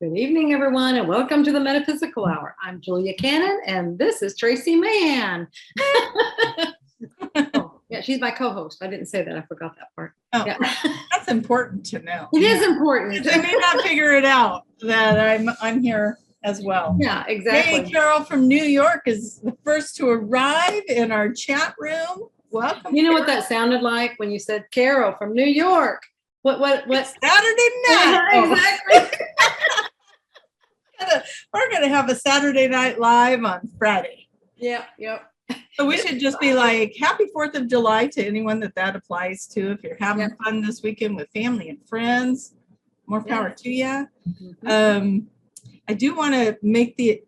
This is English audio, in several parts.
Good evening, everyone, and welcome to the Metaphysical Hour. I'm Julia Cannon, and this is Tracie Mahan. Oh, yeah, she's my co-host. I didn't say that. I forgot that part. Oh, yeah. That's important to know. It is important. They may not figure it out that I'm here as well. Yeah, exactly. Hey, Carol from New York is the first to arrive in our chat room. Welcome. You know Carol. what that sounded like when you said Carol from New York? What? It's Saturday night. Yeah, exactly. We're gonna have a Saturday Night Live on Friday. Yep. So we should just be like, Happy 4th of July to anyone that applies to. If you're having fun this weekend with family and friends, more power to you. Mm-hmm. I do want to make the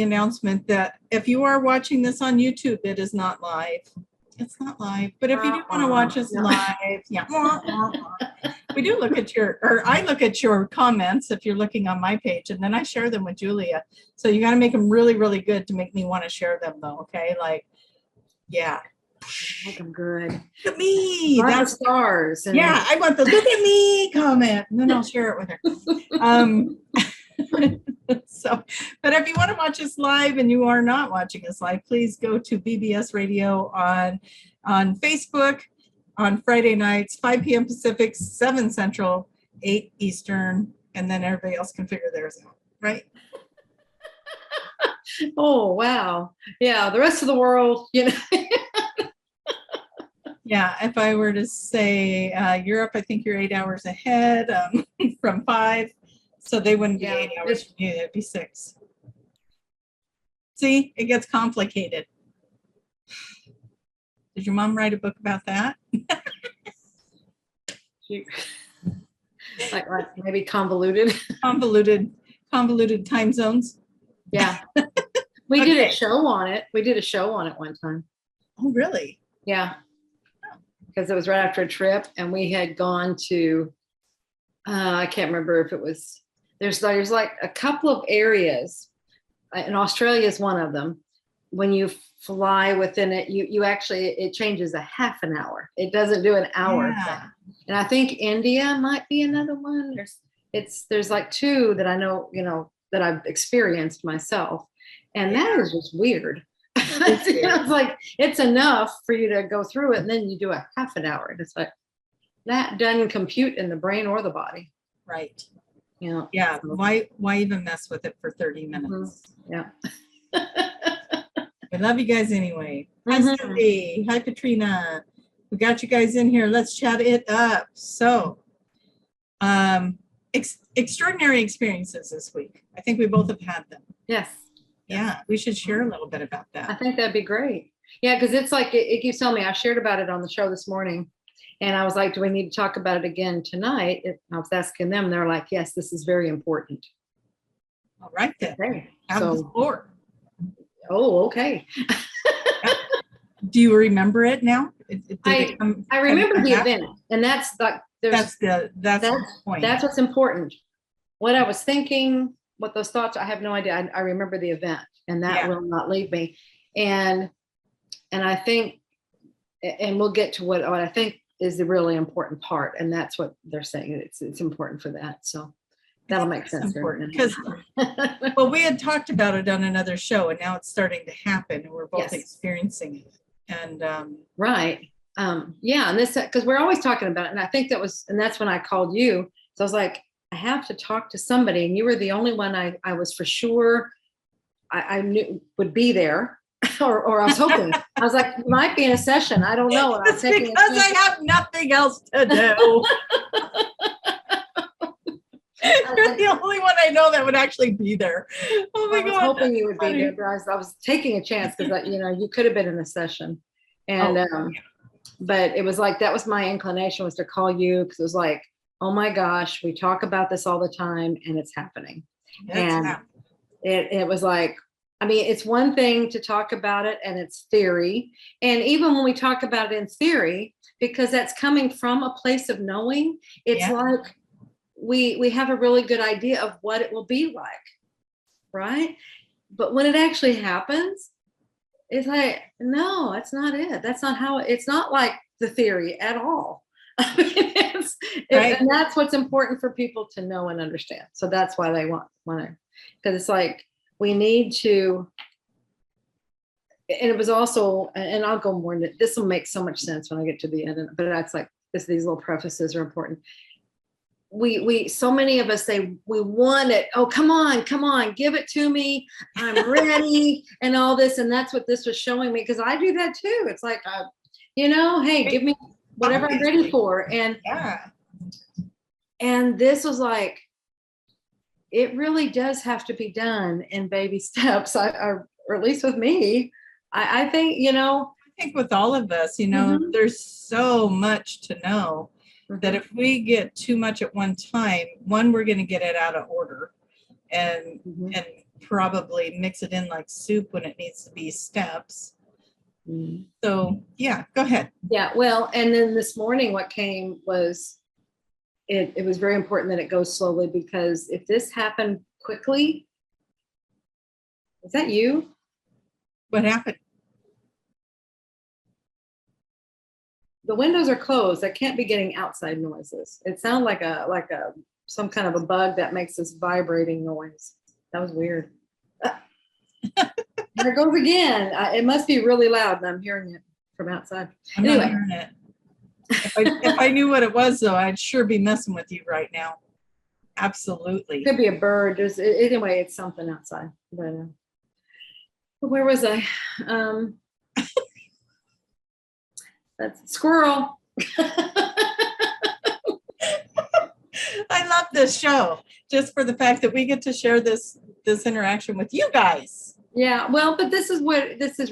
announcement that if you are watching this on YouTube, it is not live. It's not live, but if you do want to watch us live, we do look at I look at your comments if you're looking on my page, and then I share them with Julia. So you got to make them really, really good to make me want to share them, though. Okay, Make them good. Look at me. That's stars. I want the look at me comment, and then I'll share it with her. But if you want to watch us live and you are not watching us live, please go to BBS Radio on Facebook on Friday nights, 5 p.m. Pacific, 7 Central, 8 Eastern, and then everybody else can figure theirs out, right? Oh, wow. Yeah, the rest of the world, Yeah, if I were to say Europe, I think you're 8 hours ahead from 5. So they wouldn't be 8 hours from you, it'd be 6. See, it gets complicated. Did your mom write a book about that? like maybe convoluted. Convoluted time zones. Yeah. We did a show on it. We did a show on it one time. Oh, really? Yeah. Because it was right after a trip, and we had gone to, I can't remember if it was, there's like a couple of areas, and Australia is one of them. When you fly within it, you actually, it changes a half an hour. It doesn't do an hour thing. And I think India might be another one. There's like 2 that I know, that I've experienced myself. And that is just weird. It's like, it's enough for you to go through it, and then you do a half an hour. And it's like, that doesn't compute in the brain or the body. Right. Yeah. Why even mess with it for 30 minutes? Mm-hmm. Yeah. I love you guys anyway. Hi, Cindy. Hi, Katrina. We got you guys in here. Let's chat it up. So, extraordinary experiences this week. I think we both have had them. Yes. Yeah, we should share a little bit about that. I think that'd be great. Yeah, because it's like, it keeps telling me, I shared about it on the show this morning, and I was like, do we need to talk about it again tonight? I was asking them, they're like, yes, this is very important. All right, then. Okay. Have the floor. Oh, okay. Do you remember it now? I remember the event, and that's like, that's the point. That's what's important. What I was thinking, what those thoughts, I have no idea. I remember the event, and that will not leave me. And I think, and we'll get to what I think is the really important part, and that's what they're saying. It's important for that. So that'll make sense. Because well, we had talked about it on another show, and now it's starting to happen, and we're both experiencing it. And right. Yeah, and this, because we're always talking about it, and I think that's when I called you. So I was like, I have to talk to somebody, and you were the only one I was for sure I knew would be there, or I was hoping. I was like, you might be in a session. I don't know. It's because I have nothing else to do. You're the only one I know that would actually be there. Oh my God! I was hoping you would be there, but I was taking a chance because you could have been in a session, and but it was like, that was my inclination, was to call you, because it was like, oh my gosh, we talk about this all the time, and it's happening. It was like, I mean, it's one thing to talk about it, and it's theory, and even when we talk about it in theory, because that's coming from a place of knowing, it's like we have a really good idea of what it will be like, right? But when it actually happens, it's like, no, that's not it. That's not how it's not like the theory at all. Right. And that's what's important for people to know and understand. So that's why they want to, because it's like we need to. And it was also, and I'll go more into this will make so much sense when I get to the end, but that's like these little prefaces are important. We so many of us say we want it. Oh, come on, give it to me. I'm ready and all this. And that's what this was showing me, because I do that too. It's like, hey, give me whatever I'm ready for. And yeah. And this was like, it really does have to be done in baby steps, or at least with me. I think, I think with all of us, there's so much to know that if we get too much at one time, we're going to get it out of order and probably mix it in like soup when it needs to be steps. So yeah, go ahead. Yeah, well, and then this morning what came was, it was very important that it goes slowly, because if this happened quickly, is that you? What happened? The windows are closed. I can't be getting outside noises. It sounded like some kind of a bug that makes this vibrating noise. That was weird. There it goes again. It must be really loud, and I'm hearing it from outside. I'm not hearing it. If I knew what it was, though, I'd sure be messing with you right now. Absolutely. Could be a bird. Anyway, it's something outside. But where was I? That's squirrel. I love this show just for the fact that we get to share this interaction with you guys. Yeah, well, but this is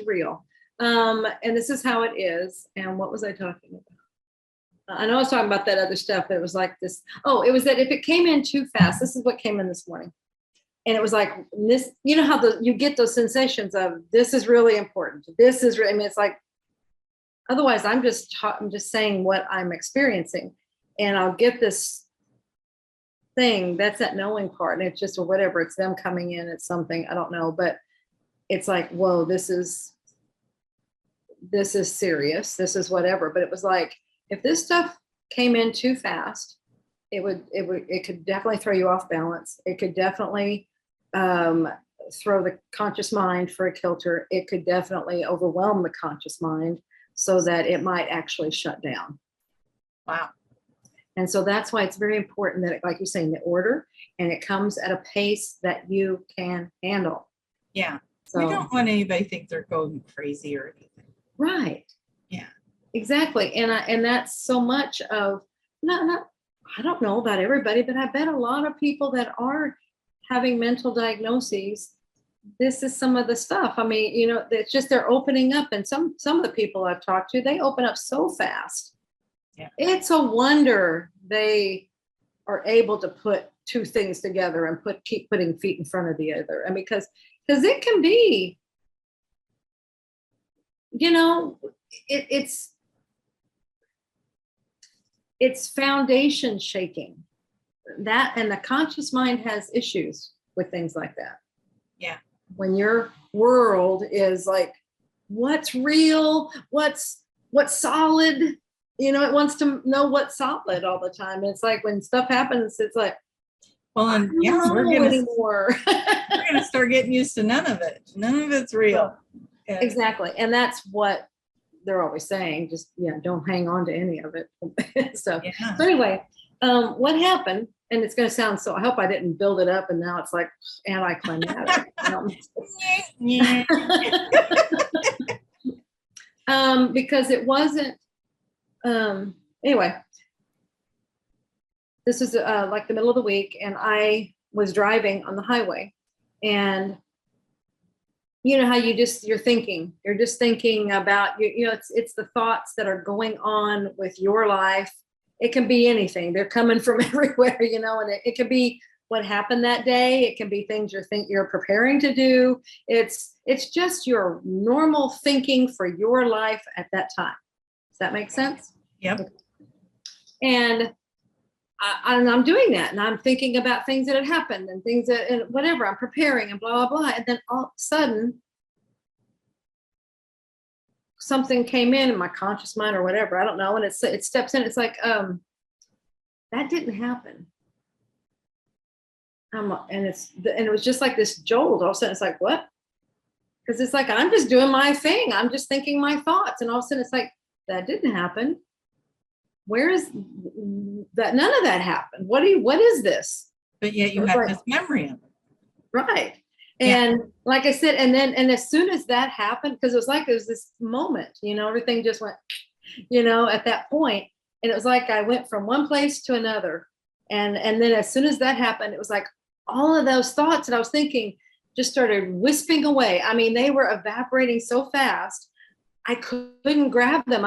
real. And this is how it is. And what was I talking about? I know I was talking about that other stuff, but it was like this. Oh, it was that if it came in too fast, this is what came in this morning. And it was like this, how you get those sensations of this is really important. This is really, it's like, otherwise I'm just saying what I'm experiencing, and I'll get this thing, that's that knowing part. And it's just, or whatever, it's them coming in, it's something, I don't know, but it's like, whoa, this is serious. This is whatever. But it was like, if this stuff came in too fast, it could definitely throw you off balance. It could definitely throw the conscious mind for a kilter. It could definitely overwhelm the conscious mind so that it might actually shut down. Wow. And so that's why it's very important that, like you're saying, the order, and it comes at a pace that you can handle. Yeah. So we don't want anybody to think they're going crazy or anything. Right. Yeah. Exactly. And that's so much of, not I don't know about everybody, but I bet a lot of people that are having mental diagnoses, this is some of the stuff. I mean, it's just they're opening up, and some of the people I've talked to, they open up so fast. Yeah. It's a wonder they are able to put two things together and keep putting feet in front of the other. And because it can be, it's foundation shaking. That, and the conscious mind has issues with things like that. Yeah. When your world is like, what's real, what's solid, it wants to know what's solid all the time. And it's like when stuff happens, it's like, well, and yeah, we're gonna start getting used to none of it. None of it's real. Yeah. Exactly. And that's what they're always saying, just don't hang on to any of it. So anyway, what happened, and it's going to sound so, I hope I didn't build it up and now it's like anticlimactic. Because it wasn't, anyway, this was like the middle of the week, and I was driving on the highway, and how you're just thinking about, it's the thoughts that are going on with your life. It can be anything. They're coming from everywhere, and it can be what happened that day. It can be things you're preparing to do. It's just your normal thinking for your life at that time. Does that make sense? Yep. And I'm doing that, and I'm thinking about things that had happened and things that, and whatever, I'm preparing and blah, blah, blah. And then all of a sudden, something came in my conscious mind or whatever, I don't know, and it steps in, it's like, that didn't happen. And it was just like this jolt. All of a sudden, it's like, what? Because it's like, I'm just doing my thing. I'm just thinking my thoughts. And all of a sudden, it's like, that didn't happen. Where is that? None of that happened. What is this? But yet you have this memory of it. Right. And like I said, and as soon as that happened, because it was this moment, everything just went, at that point. And it was like I went from one place to another. And then as soon as that happened, it was like all of those thoughts that I was thinking just started wisping away. I mean, they were evaporating so fast, I couldn't grab them.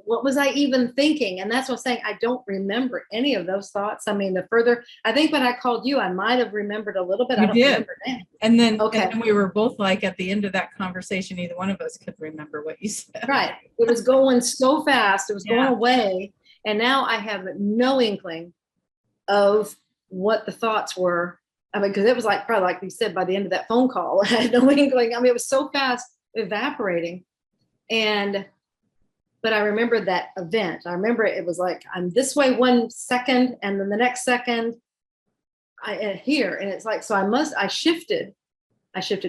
What was I even thinking? And that's what I'm saying. I don't remember any of those thoughts. I mean, I think when I called you, I might have remembered a little bit. I don't remember now. And then we were both like, at the end of that conversation, neither one of us could remember what you said. Right. It was going so fast. It was going away. And now I have no inkling of what the thoughts were. I mean, because it was like, probably like you said, by the end of that phone call, I had no inkling. I mean, it was so fast evaporating. But I remember that event. I remember it was like, I'm this way 1 second, and then the next second here. And it's like, so I shifted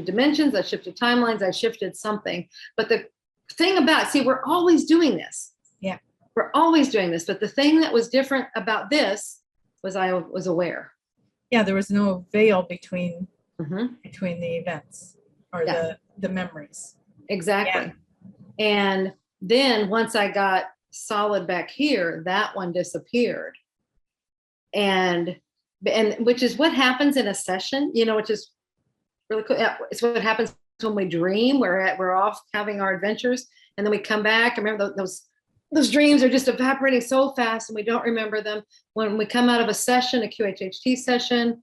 dimensions, I shifted timelines, I shifted something. But the thing about, we're always doing this. Yeah. We're always doing this. But the thing that was different about this was I was aware. Yeah, there was no veil between the events or the memories. Exactly. Yeah. And then once I got solid back here, that one disappeared. And which is what happens in a session, which is really cool. It's what happens when we dream. We're off having our adventures, and then we come back. I remember those dreams are just evaporating so fast, and we don't remember them. When we come out of a session, a QHHT session,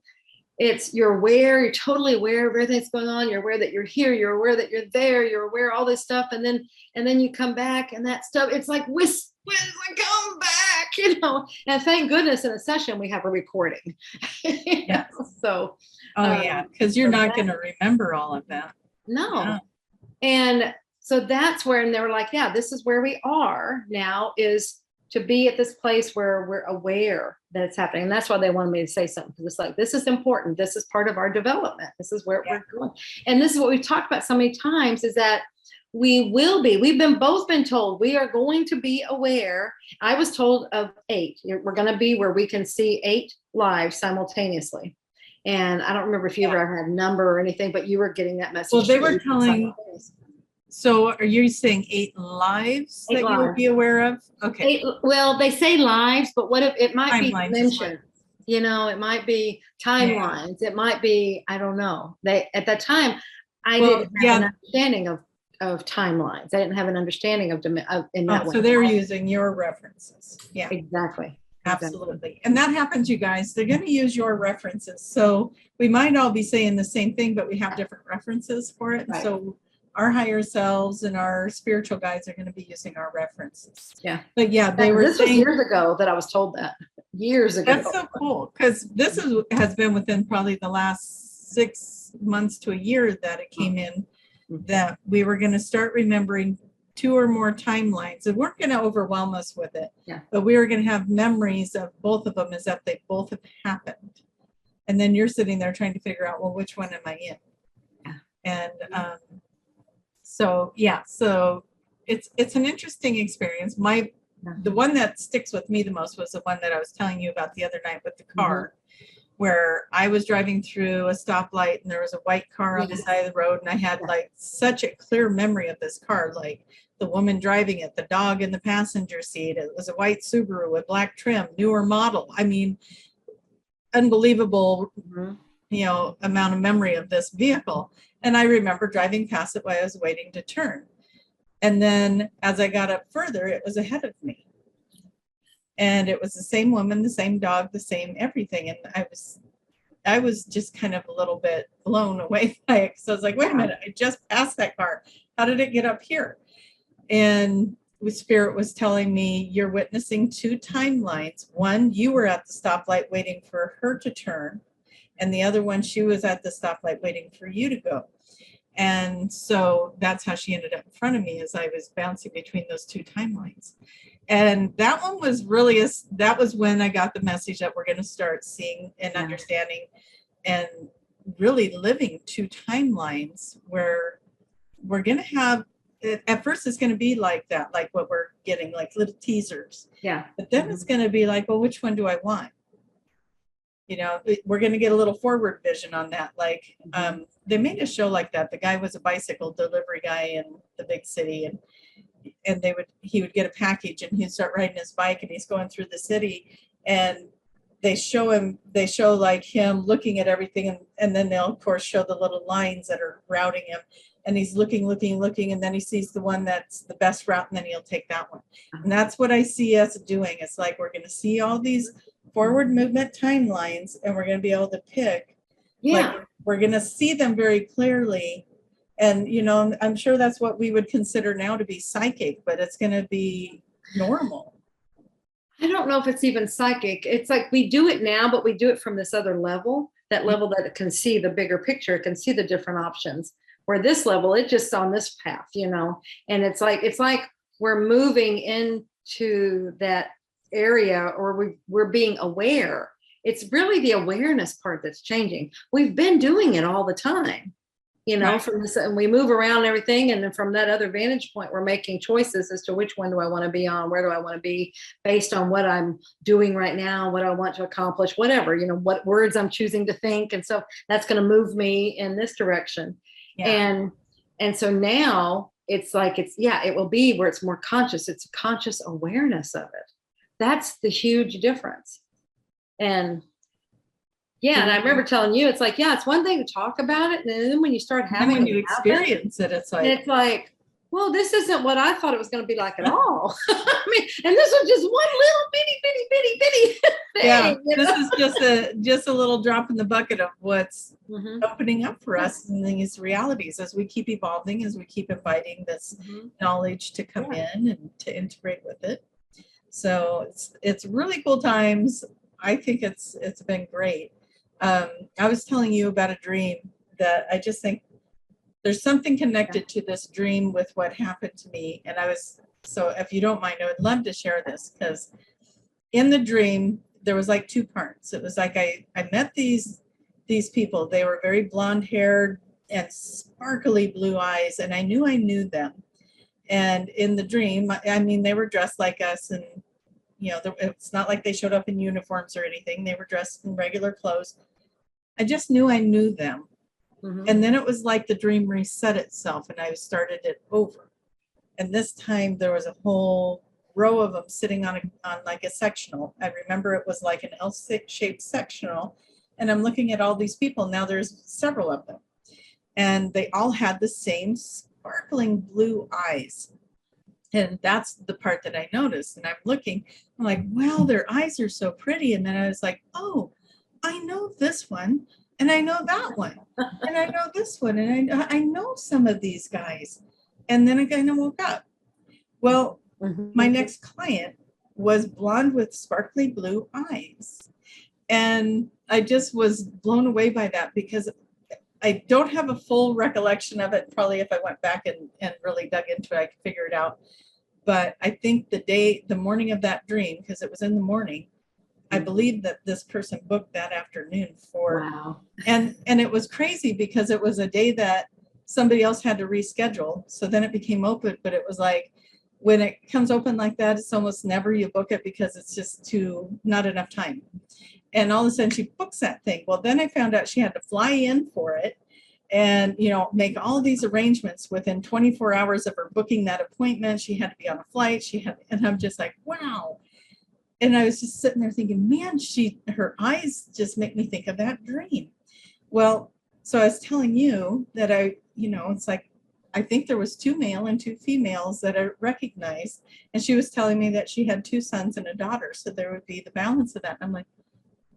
you're aware, you're totally aware of everything that's going on. You're aware that you're here, you're aware that you're there, you're aware of all this stuff. And then you come back, and that stuff, it's like, when I come back, and thank goodness in a session, we have a recording. Yes. So. Because you're not going to remember all of that. No. Yeah. And so that's where, and they were like, yeah, this is where we are now, is to be at this place where we're aware that it's happening. And that's why they wanted me to say something, because it's like, this is important. This is part of our development. This is where we're going. And this is what we've talked about so many times, is that we've both been told we are going to be aware. I was told of 8. We're going to be where we can see 8 lives simultaneously. And I don't remember if you ever had a number or anything, but you were getting that message. Well, they were telling. So are you saying 8 lives that you would be aware of? Okay. Well, they say lives, but what if it might be dimensions? It might be timelines. Yeah. It might be, I don't know. At that time, I didn't have an understanding of timelines. I didn't have an understanding of in that way. So they're using your references. Yeah. Exactly. Absolutely. And that happens, you guys. They're going to use your references. So we might all be saying the same thing, but we have different references for it. Right. So our higher selves and our spiritual guides are going to be using our references. Yeah. But they were saying. This was years ago that I was told that. Years ago. That's so cool, because this has been within probably the last 6 months to a year that it came in, that we were going to start remembering 2 or more timelines. And weren't going to overwhelm us with it. Yeah. But we were going to have memories of both of them as if they both have happened. And then you're sitting there trying to figure out, well, which one am I in? Yeah. And so it's an interesting experience. The one that sticks with me the most was the one that I was telling you about the other night with the car, where I was driving through a stoplight and there was a white car on the side of the road, and I had like such a clear memory of this car, like the woman driving it, the dog in the passenger seat. It was a white Subaru with black trim, newer model. I mean, unbelievable, amount of memory of this vehicle. And I remember driving past it while I was waiting to turn. And then as I got up further, it was ahead of me. And it was the same woman, the same dog, the same everything. And I was just kind of a little bit blown away by it. So I was like, wait a minute, I just passed that car. How did it get up here? And Spirit was telling me, you're witnessing 2 timelines. One, you were at the stoplight waiting for her to turn. And the other one, she was at the stoplight waiting for you to go. And so that's how she ended up in front of me, as I was bouncing between those two timelines. And that one was really, that was when I got the message that we're going to start seeing and understanding and really living two timelines where we're going to have, at first it's going to be like that, like what we're getting, like little teasers. Yeah. But then it's going to be like, well, which one do I want? You know, we're going to get a little forward vision on that. Like, they made a show like that. The guy was a bicycle delivery guy in the big city, and he would get a package and he'd start riding his bike and he's going through the city, and they show like him looking at everything, and then they'll of course show the little lines that are routing him, and he's looking, and then he sees the one that's the best route, and then he'll take that one. And that's what I see us doing. It's like we're going to see all these forward movement timelines, and we're going to be able to pick. Like, we're going to see them very clearly. And, you know, I'm sure that's what we would consider now to be psychic, but it's going to be normal. I don't know if it's even psychic. It's like we do it now, but we do it from this other level, that level that can see the bigger picture, can see the different options. Where this level, it's just on this path, you know, and it's like we're moving into that area, or we're being aware. It's really the awareness part that's changing. We've been doing it all the time, you know, from this, and we move around everything. And then from that other vantage point, we're making choices as to which one do I want to be on, where do I want to be, based on what I'm doing right now, what I want to accomplish, whatever, you know, what words I'm choosing to think. And so that's going to move me in this direction. And so now it's like, it will be where it's more conscious. It's a conscious awareness of it. That's the huge difference. And and I remember telling you, it's like, it's one thing to talk about it. And then when you start having when you experience it, it's like, well, this isn't what I thought it was going to be like at all. I mean, and this was just one little bitty thing. Yeah, this is just a little drop in the bucket of what's opening up for us in these realities as we keep evolving, as we keep inviting this knowledge to come in and to integrate with it. So it's really cool times. I think it's been great. I was telling you about a dream that I just think there's something connected to this dream with what happened to me. And so if you don't mind, I would love to share this, because in the dream, there was like two parts. It was like I met these people. They were very blonde haired and sparkly blue eyes, and I knew them. And in the dream, I mean, they were dressed like us, and you know, it's not like they showed up in uniforms or anything. They were dressed in regular clothes. I just knew I knew them. And then it was like the dream reset itself, and I started it over. And this time there was a whole row of them sitting on like a sectional. I remember it was like an L-shaped sectional, and I'm looking at all these people. Now there's several of them, and they all had the same sparkling blue eyes. And that's the part that I noticed. And I'm looking, I'm like, wow, their eyes are so pretty. And then I was like, oh, I know this one, and I know that one, and I know this one, and I know some of these guys. And then I kind of woke up. Well, my next client was blonde with sparkly blue eyes. And I just was blown away by that, because I don't have a full recollection of it. Probably if I went back and really dug into it, I could figure it out. But I think the morning of that dream, because it was in the morning, I believe that this person booked that afternoon for, and it was crazy because it was a day that somebody else had to reschedule. So then it became open, but it was like, when it comes open like that, it's almost never you book it, because it's just not enough time. And all of a sudden she books that thing. Well, then I found out she had to fly in for it and, you know, make all these arrangements within 24 hours of her booking that appointment. She had to be on a flight. And I'm just like, wow. And I was just sitting there thinking, man, her eyes just make me think of that dream. Well, so I was telling you that it's like, I think there was 2 male and 2 females that I recognized. And she was telling me that she had 2 sons and a daughter. So there would be the balance of that. And I'm like,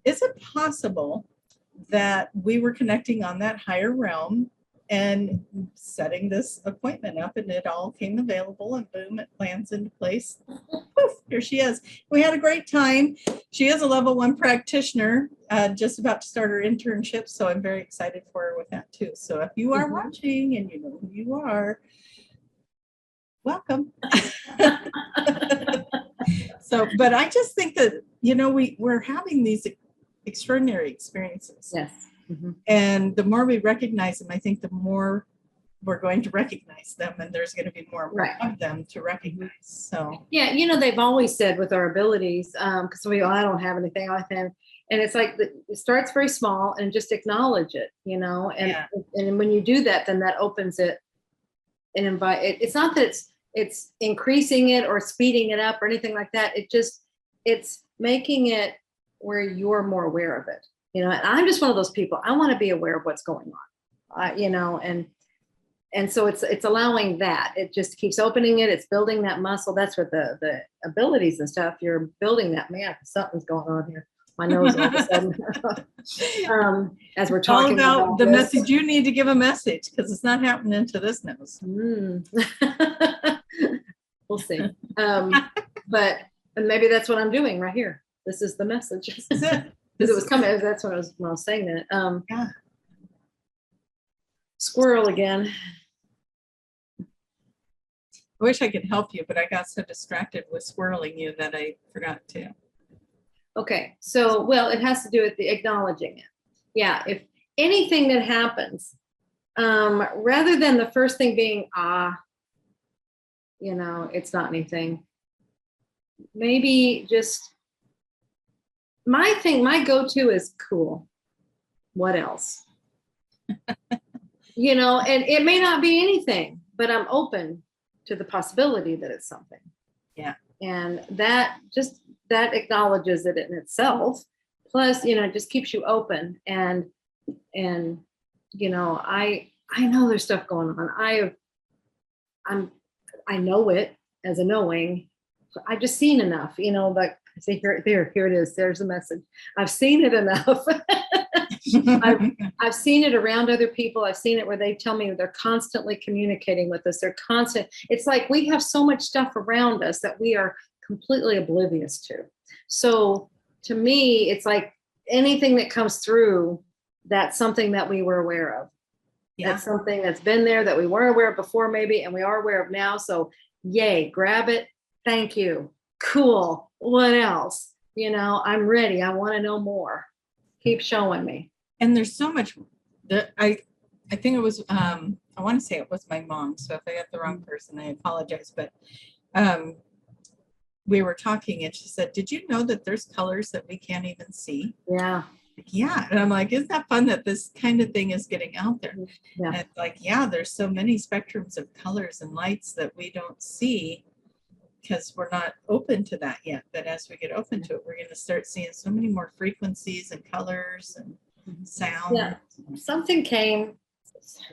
is it possible that we were connecting on that higher realm and setting this appointment up, and it all came available, and boom, it lands into place. Poof, here she is. We had a great time. She is a level 1 practitioner. just about to start her internship, so I'm very excited for her with that too. So if you are watching and you know who you are, welcome. So, but I just think that, you know, we're having these extraordinary experiences. Yes. Mm-hmm. And the more we recognize them, I think the more we're going to recognize them, and there's going to be more of them to recognize. So yeah, you know, they've always said with our abilities, because I don't have anything like that, and it's like it starts very small and just acknowledge it, you know, and when you do that, then that opens it and invite it. It's not that it's increasing it or speeding it up or anything like that. It's making it where you're more aware of it, you know. And I'm just one of those people. I want to be aware of what's going on, you know, and so it's allowing that. It just keeps opening it. It's building that muscle. That's what the abilities and stuff. You're building that. Man, something's going on here. My nose all of a sudden. As we're talking all about the this. message, you need to give a message because it's not happening to this nose. We'll see. But maybe that's what I'm doing right here. This is the message. Because it was coming. That's when I was saying that. Yeah. Squirrel again. I wish I could help you, but I got so distracted with swirling you that I forgot to. Okay, so, well, it has to do with the acknowledging it. Yeah, if anything that happens, rather than the first thing being, you know, it's not anything, maybe just, my go-to is cool. What else? You know, and it may not be anything, but I'm open to the possibility that it's something. Yeah. And that acknowledges it in itself. Plus, you know, it just keeps you open. And you know, I know there's stuff going on. I know it as a knowing. I've just seen enough, you know, like, see, here it is. There's the message. I've seen it enough. I've seen it around other people. I've seen it where they tell me they're constantly communicating with us. It's like we have so much stuff around us that we are completely oblivious to. So to me, it's like anything that comes through, that's something that we were aware of. Yeah. That's something that's been there that we weren't aware of before maybe, and we are aware of now. So yay, grab it. Thank you. Cool. What else? You know, I'm ready. I want to know more. Keep showing me. And there's so much that I think it was, I want to say it was my mom. So if I got the wrong person, I apologize. But we were talking and she said, did you know that there's colors that we can't even see? Yeah. Yeah. And I'm like, isn't that fun that this kind of thing is getting out there? Yeah. And it's like, yeah, there's so many spectrums of colors and lights that we don't see because we're not open to that yet. But as we get open to it, we're going to start seeing so many more frequencies and colors and sound. Yeah. Something came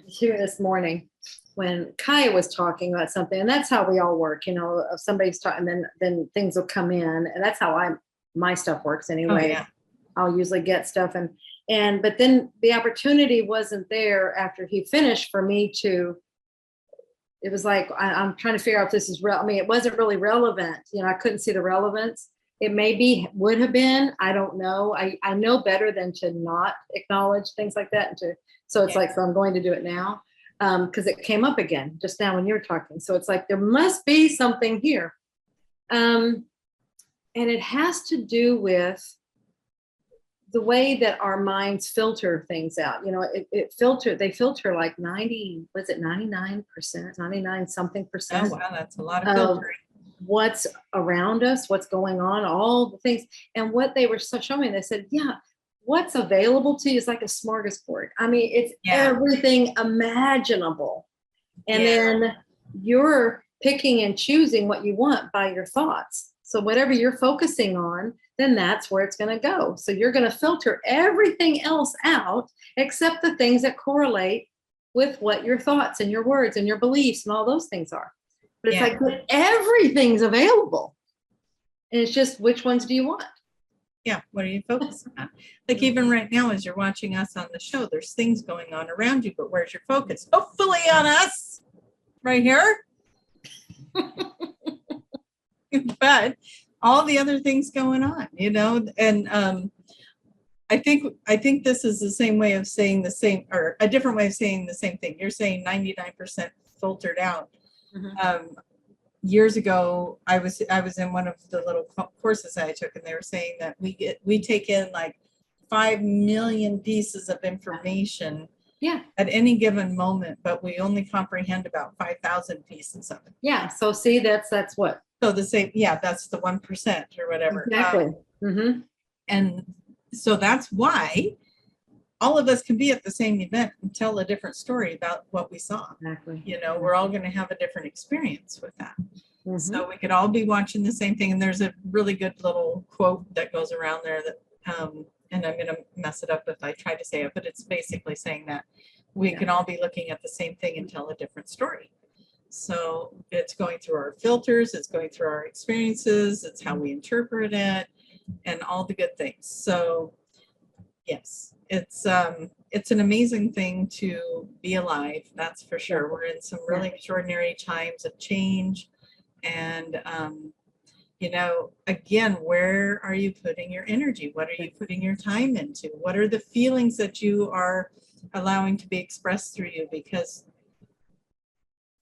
here this morning when Kaya was talking about something, and that's how we all work, you know, if somebody's talking, then things will come in, and that's how my stuff works anyway. Oh, yeah. I'll usually get stuff but then the opportunity wasn't there after he finished for me to, it was like, I'm trying to figure out if this is real. I mean, it wasn't really relevant. You know, I couldn't see the relevance. It maybe would have been, I don't know. I know better than to not acknowledge things like that. So it's like, so I'm going to do it now because it came up again just now when you were talking. So it's like, there must be something here. And it has to do with the way that our minds filter things out. You know, they filter like 99%, 99 something percent. Oh, wow, that's a lot of filtering. What's around us, what's going on, all the things. And what they were showing me, they said, yeah, what's available to you is like a smorgasbord. I mean, it's everything imaginable. And then you're picking and choosing what you want by your thoughts. So whatever you're focusing on, then that's where it's going to go. So you're going to filter everything else out except the things that correlate with what your thoughts and your words and your beliefs and all those things are. But it's like, but everything's available. And it's just, which ones do you want? Yeah. What are you focusing on? Like even right now, as you're watching us on the show, there's things going on around you, but where's your focus? Hopefully on us right here. But all the other things going on, you know, and I I think this is the same way of saying the same, or a different way of saying the same thing. You're saying 99% filtered out. Years ago, I was in one of the little courses I took, and they were saying that we take in like 5 million pieces of information at any given moment, but we only comprehend about 5,000 pieces of it. Yeah. So see, that's what. So the same, that's the 1% or whatever. Exactly. And so that's why all of us can be at the same event and tell a different story about what we saw. Exactly. You know, we're all going to have a different experience with that. So we could all be watching the same thing. And there's a really good little quote that goes around there that, and I'm going to mess it up if I try to say it, but it's basically saying that we can all be looking at the same thing and tell a different story. So it's going through our filters, it's going through our experiences, it's how we interpret it, and all the good things. So yes, it's an amazing thing to be alive, that's for sure. We're in some really extraordinary times of change. And you know, again, where are you putting your energy? What are you putting your time into? What are the feelings that you are allowing to be expressed through you? Because,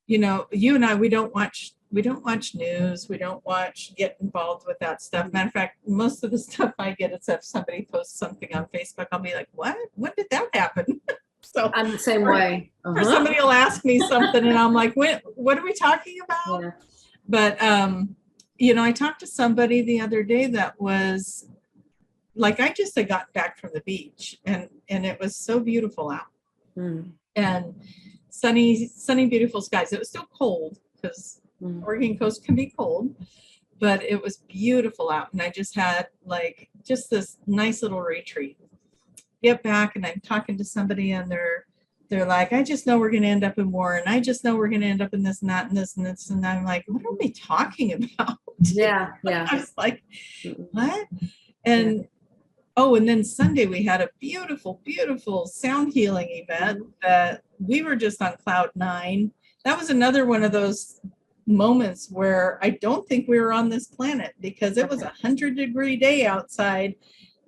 you know, you and I, we don't watch news. We don't get involved with that stuff. Matter of fact, most of the stuff I get is if somebody posts something on Facebook, I'll be like, what? When did that happen? So I'm the same way. Or somebody will ask me something and I'm like, what are we talking about? But, you know, I talked to somebody the other day that was like, I just had gotten back from the beach and it was so beautiful out and sunny, beautiful skies. It was still cold because Oregon coast can be cold, but it was beautiful out. And I just had like, just this nice little retreat. Get back and I'm talking to somebody and they're like, I just know we're going to end up in war. And I just know we're going to end up in this and that and this and this. And I'm like, what are we talking about? Yeah. I was like, what? And and then Sunday we had a beautiful, beautiful sound healing event that we were just on cloud 9. That was another one of those moments where I don't think we were on this planet because it was 100-degree day outside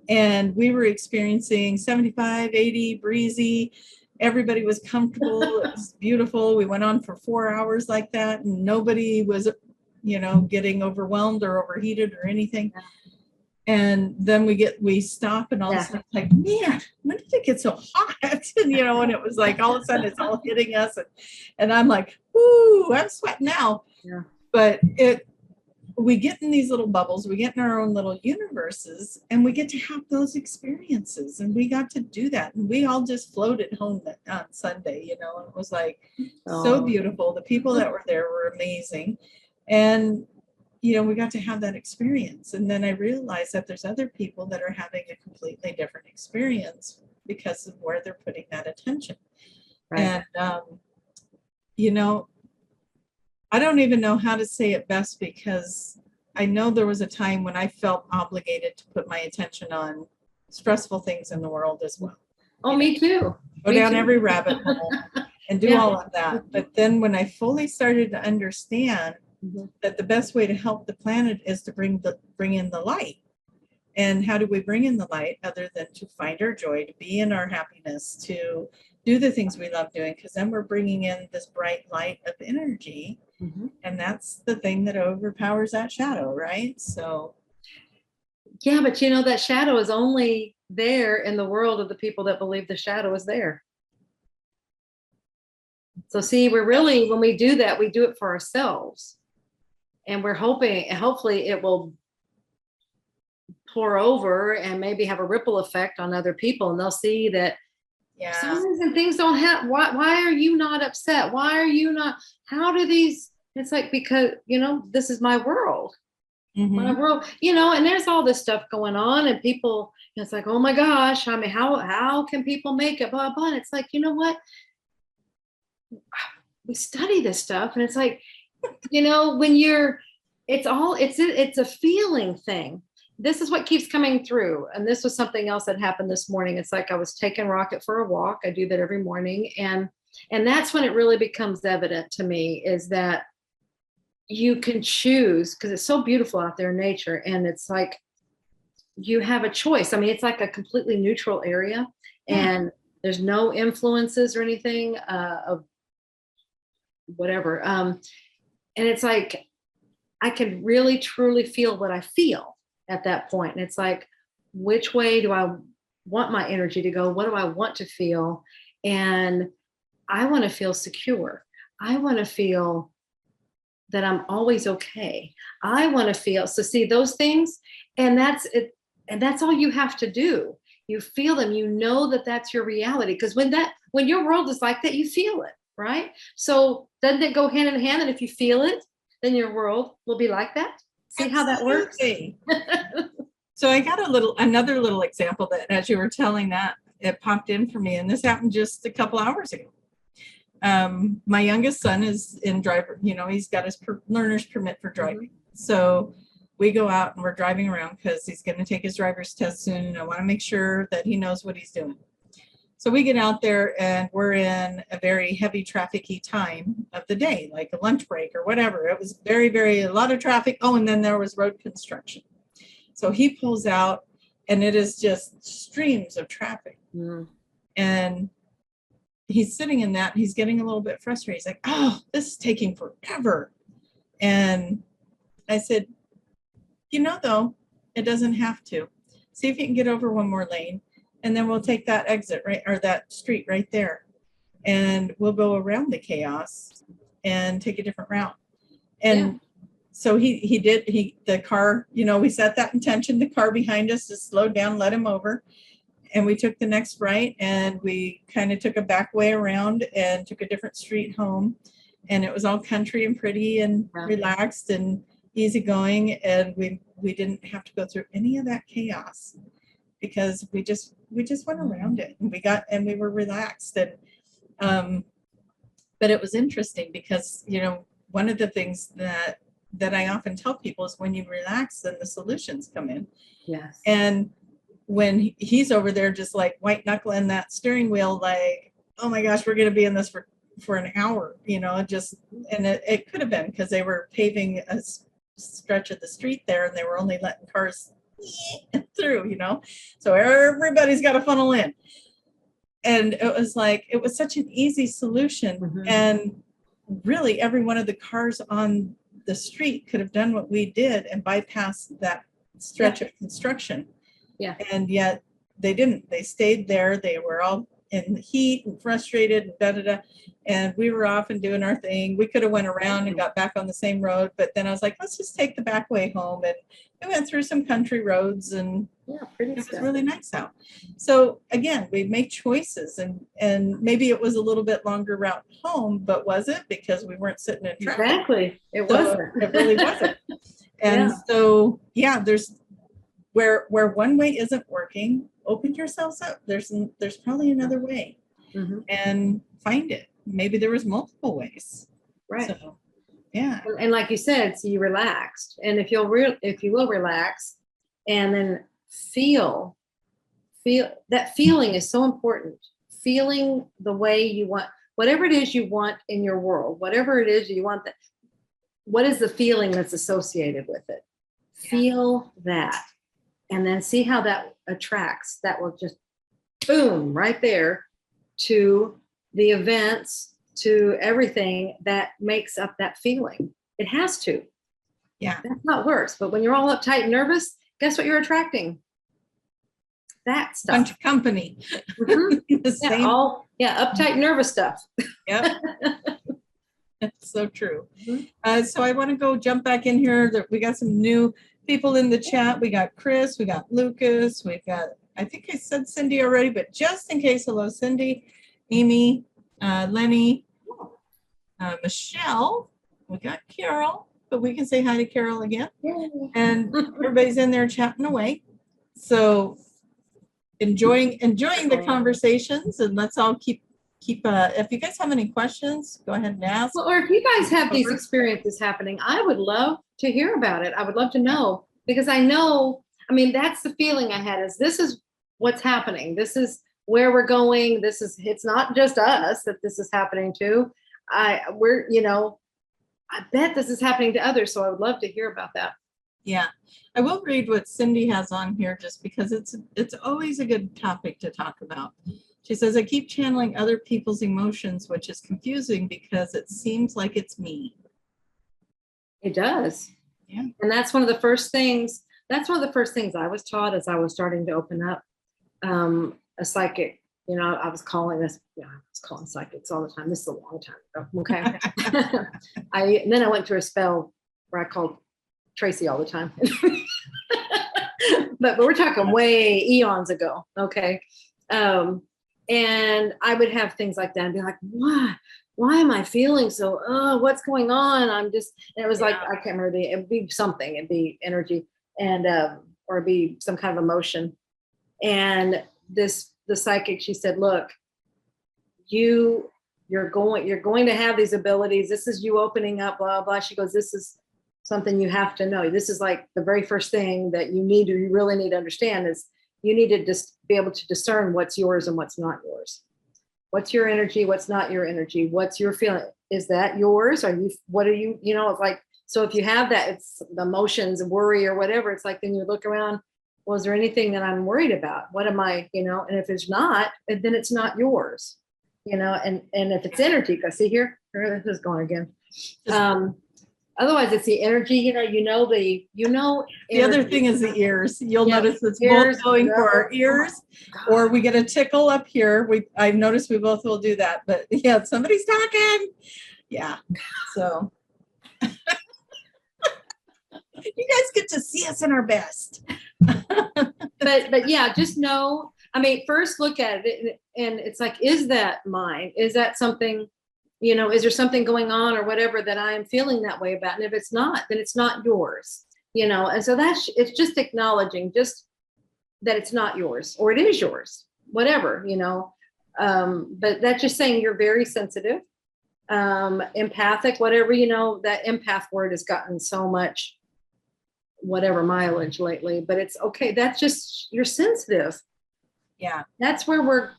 and we were experiencing 75, 80, breezy. Everybody was comfortable. It was beautiful. We went on for 4 hours like that and nobody was, you know, getting overwhelmed or overheated or anything. And then we stop and all of a sudden it's like, man, when did it get so hot? And, you know, and it was like, all of a sudden it's all hitting us. And I'm like, whoo, I'm sweating now. Yeah. But we get in these little bubbles, we get in our own little universes and we get to have those experiences. And we got to do that. And we all just floated home on Sunday, you know, and it was like so beautiful. The people that were there were amazing. And you know, we got to have that experience. And then I realized that there's other people that are having a completely different experience because of where they're putting that attention. Right. And, you know, I don't even know how to say it best because I know there was a time when I felt obligated to put my attention on stressful things in the world as well. Oh, me too. Go down every rabbit hole and do all of that. But then when I fully started to understand that the best way to help the planet is to bring in the light. And how do we bring in the light other than to find our joy, to be in our happiness, to do the things we love doing? Because then we're bringing in this bright light of energy. And that's the thing that overpowers that shadow, right? So. Yeah, but you know, that shadow is only there in the world of the people that believe the shadow is there. So see, we're really, when we do that, we do it for ourselves. And we're hoping, and hopefully it will pour over and maybe have a ripple effect on other people. And they'll see that for some reason things don't have, why are you not upset? Why are you not, how do these, it's like, because, you know, this is my world. My world, you know, and there's all this stuff going on and people, it's like, oh my gosh, I mean, how can people make it, blah, blah. And it's like, you know what? We study this stuff and it's like, you know, when it's a feeling thing. This is what keeps coming through. And this was something else that happened this morning. It's like I was taking Rocket for a walk. I do that every morning. And that's when it really becomes evident to me is that you can choose, because it's so beautiful out there in nature. And it's like, you have a choice. I mean, it's like a completely neutral area, and there's no influences or anything of whatever. And it's like, I can really truly feel what I feel at that point. And it's like, which way do I want my energy to go? What do I want to feel? And I want to feel secure. I want to feel that I'm always okay. I want to feel, so see those things, and that's it. And that's all you have to do. You feel them, you know that that's your reality. Because when your world is like that, you feel it, right? So doesn't it go hand in hand? And if you feel it, then your world will be like that. See how that works? So I got another little example that as you were telling that, it popped in for me. And this happened just a couple hours ago. My youngest son is in driver, he's got his learner's permit for driving. So we go out and we're driving around because he's going to take his driver's test soon. And I want to make sure that he knows what he's doing. So we get out there and we're in a very heavy traffic-y time of the day, like a lunch break or whatever. It was a lot of traffic. Oh, and then there was road construction. So he pulls out and it is just streams of traffic. And he's sitting in that, he's getting a little bit frustrated. He's like, oh, this is taking forever. And I said, though, it doesn't have to. See if you can get over one more lane, and then we'll take that exit, right, or that street right there. And we'll go around the chaos and take a different route. And so the car, we set that intention, the car behind us just slowed down, let him over. And we took the next right, and we kind of took a back way around and took a different street home. And it was all country and pretty and relaxed and easygoing. And we didn't have to go through any of that chaos because we just went around it, and we were relaxed. And but it was interesting because one of the things that I often tell people is when you relax, then the solutions come in. Yes. And when he's over there just like white knuckling that steering wheel, like, oh my gosh, we're going to be in this for an hour, and it could have been because they were paving a stretch of the street there and they were only letting cars through, so everybody's got to funnel in. And it was such an easy solution. And really every one of the cars on the street could have done what we did and bypassed that stretch of construction. And yet they didn't. They stayed there. They were all in the heat and frustrated and and we were off and doing our thing. We could have went around and got back on the same road, but then I was like, let's just take the back way home. And we went through some country roads, and it was really nice out. So again, we make choices, and maybe it was a little bit longer route home, but was it? Because we weren't sitting in traffic. Exactly. It wasn't. It really wasn't. And so, there's where one way isn't working, open yourselves up. There's probably another way, and find it. Maybe there was multiple ways. Right. So, and like you said, so you relaxed, and if you will relax, and then feel that feeling is so important. Feeling the way you want, whatever it is you want in your world, whatever it is you want, that what is the feeling that's associated with it? Feel that. And then see how that attracts. That will just boom right there to the events, to everything that makes up that feeling. It has to. Yeah. That's how it works. But when you're all uptight and nervous, guess what you're attracting? That stuff. Bunch of company. Uptight, nervous stuff. Yep. That's so true. So I want to go jump back in here. We got some new people in the chat. We got Chris, we got Lucas, we got, I think I said Cindy already, but just in case, hello, Cindy, Amy, Lenny, Michelle, we got Carol, but we can say hi to Carol again. And everybody's in there chatting away. So enjoying the conversations, and let's all keep if you guys have any questions, go ahead and ask. Well, or if you guys have these experiences happening, I would love to hear about it. I would love to know, because I know, that's the feeling I had, is this is what's happening. This is where we're going. It's not just us that this is happening to. I bet this is happening to others. So I would love to hear about that. Yeah. I will read what Cindy has on here just because it's always a good topic to talk about. She says, I keep channeling other people's emotions, which is confusing because it seems like it's me. It does. Yeah. And that's one of the first things I was taught as I was starting to open up. A psychic, I was calling psychics all the time. This is a long time ago. Okay. Then I went through a spell where I called Tracie all the time. but we're talking way eons ago. Okay. And I would have things like that and be like, why am I feeling so, what's going on? And it was like, I can't remember, it'd be something, it'd be energy and, or it'd be some kind of emotion. And the psychic, she said, look, you're going to have these abilities. This is you opening up, blah, blah. She goes, this is something you have to know. This is like the very first thing that you really need to understand is you need to just be able to discern what's yours and what's not yours. What's your energy? What's not your energy? What's your feeling? Is that yours? What are you, it's like, so if you have that, it's the emotions, worry or whatever, it's like, then you look around, well, is there anything that I'm worried about? What am I, and if it's not, then it's not yours, and if it's energy, because see here, this is going again. Otherwise it's the energy, the other thing is the ears. You'll notice it's both going for our ears, or we get a tickle up here. I've noticed we both will do that, but yeah, somebody's talking. Yeah. So you guys get to see us in our best. but yeah, just know, first look at it and it's like, is that mine? Is that something, is there something going on or whatever that I am feeling that way about? And if it's not, then it's not yours, and so it's just acknowledging just that it's not yours or it is yours, whatever, but that's just saying you're very sensitive, empathic, whatever, that empath word has gotten so much whatever mileage lately, but it's okay. That's just, you're sensitive. Yeah. That's where we're,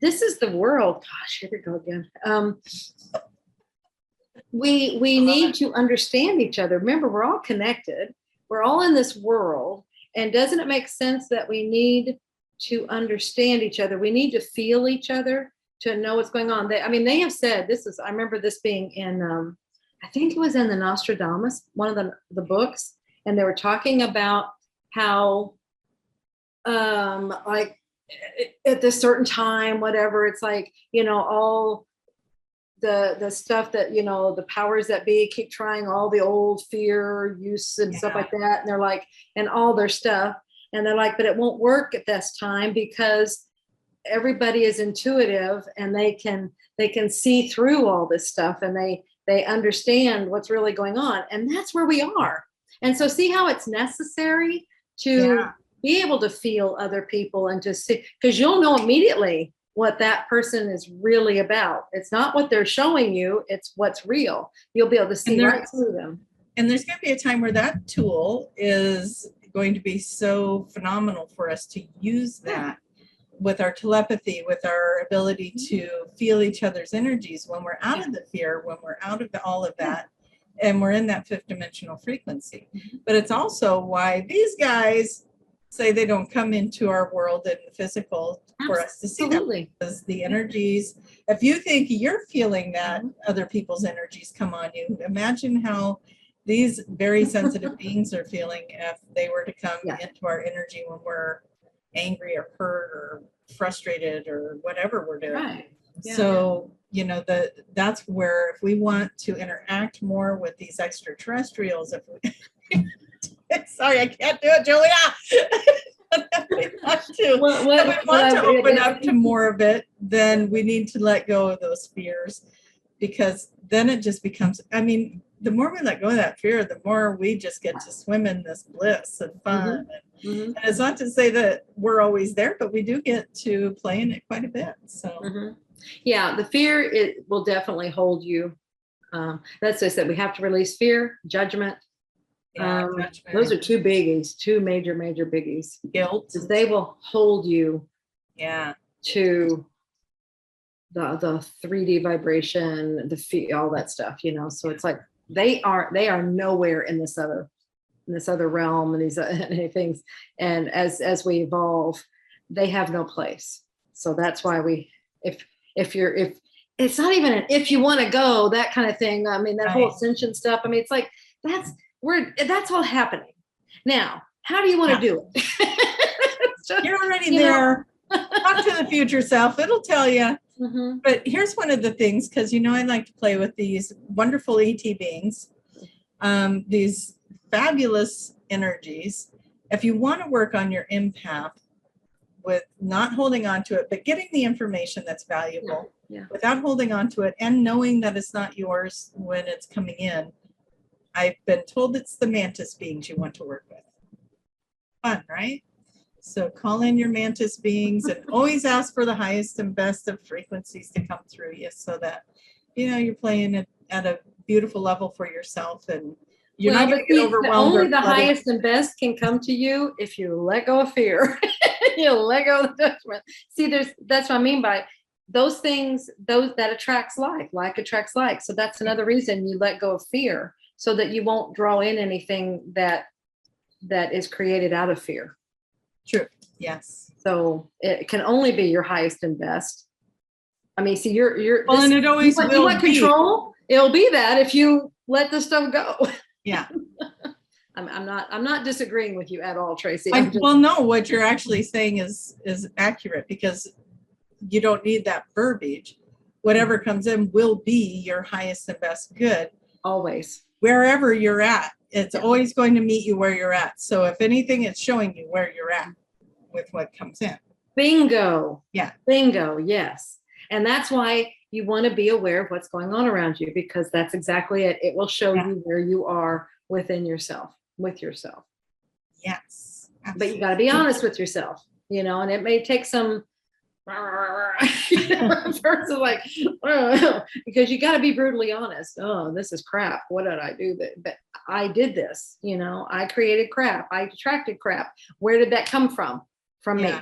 this is the world. Gosh, here we go again. We need to understand each other. Remember, we're all connected. We're all in this world. And doesn't it make sense that we need to understand each other? We need to feel each other to know what's going on. They have said, I remember this being in, I think it was in the Nostradamus, one of the books. And they were talking about how, like at this certain time, whatever, it's like, all the stuff that, the powers that be keep trying all the old fear use and stuff like that. And they're like, and all their stuff. And they're like, but it won't work at this time because everybody is intuitive and they can see through all this stuff and they understand what's really going on. And that's where we are. And so see how it's necessary to be able to feel other people and to see, because you'll know immediately what that person is really about. It's not what they're showing you, it's what's real. You'll be able to see right through them. And there's going to be a time where that tool is going to be so phenomenal for us to use that with our telepathy, with our ability to feel each other's energies when we're out of the fear, when we're out of all of that. And we're in that fifth dimensional frequency. But it's also why these guys say they don't come into our world in the physical for us to see them. Because the energies, if you think you're feeling that other people's energies come on you, imagine how these very sensitive beings are feeling if they were to come into our energy when we're angry or hurt or frustrated or whatever we're doing. Right. Yeah. So that's where if we want to interact more with these extraterrestrials, if we sorry, I can't do it, Julia. We want to open up to more of it, then we need to let go of those fears, because then it just becomes, the more we let go of that fear, the more we just get to swim in this bliss and fun. And it's not to say that we're always there, but we do get to play in it quite a bit. So yeah, the fear, it will definitely hold you. That's just that we have to release fear, judgment. Judgment. Those are two biggies, two major biggies. Guilt. Because they will hold you to the 3D vibration, all that stuff, so it's like they are nowhere in this other in this other realm and these and things. And as we evolve, they have no place. So that's why if it's not even an if you want to go, that kind of thing. I mean, that whole ascension stuff. I mean, it's like that's all happening. Now, how do you want to do it? You're already there. Talk to the future self. It'll tell you. Mm-hmm. But here's one of the things, because, I like to play with these wonderful ET beings, these fabulous energies. If you want to work on your empath with not holding on to it, but getting the information that's valuable without holding on to it and knowing that it's not yours when it's coming in, I've been told it's the mantis beings you want to work with. Fun, right? So call in your mantis beings and always ask for the highest and best of frequencies to come through you, so that, you're playing it at a beautiful level for yourself, and you're not going to get overwhelmed. Only the highest and best can come to you if you let go of fear. You let go of the judgment. See, that's what I mean by those things, that attracts like attracts like. So that's another reason you let go of fear, so that you won't draw in anything that is created out of fear. True. Yes. So it can only be your highest and best. I mean, see, and it always will you want control. It'll be that if you let the stuff go. Yeah. I'm not disagreeing with you at all, Tracie. Well, no, what you're actually saying is accurate, because you don't need that verbiage. Whatever comes in will be your highest and best good. Always. Wherever you're at. It's always going to meet you where you're at. So if anything, it's showing you where you're at with what comes in. Bingo. Yeah. Bingo. Yes. And that's why you want to be aware of what's going on around you, because that's exactly it. It will show you where you are within yourself, with yourself. Yes. Absolutely. But you got to be honest with yourself, and it may take some person like, because you got to be brutally honest. Oh, this is crap. What did I do? But I did this. I created crap. I attracted crap. Where did that come from? From me.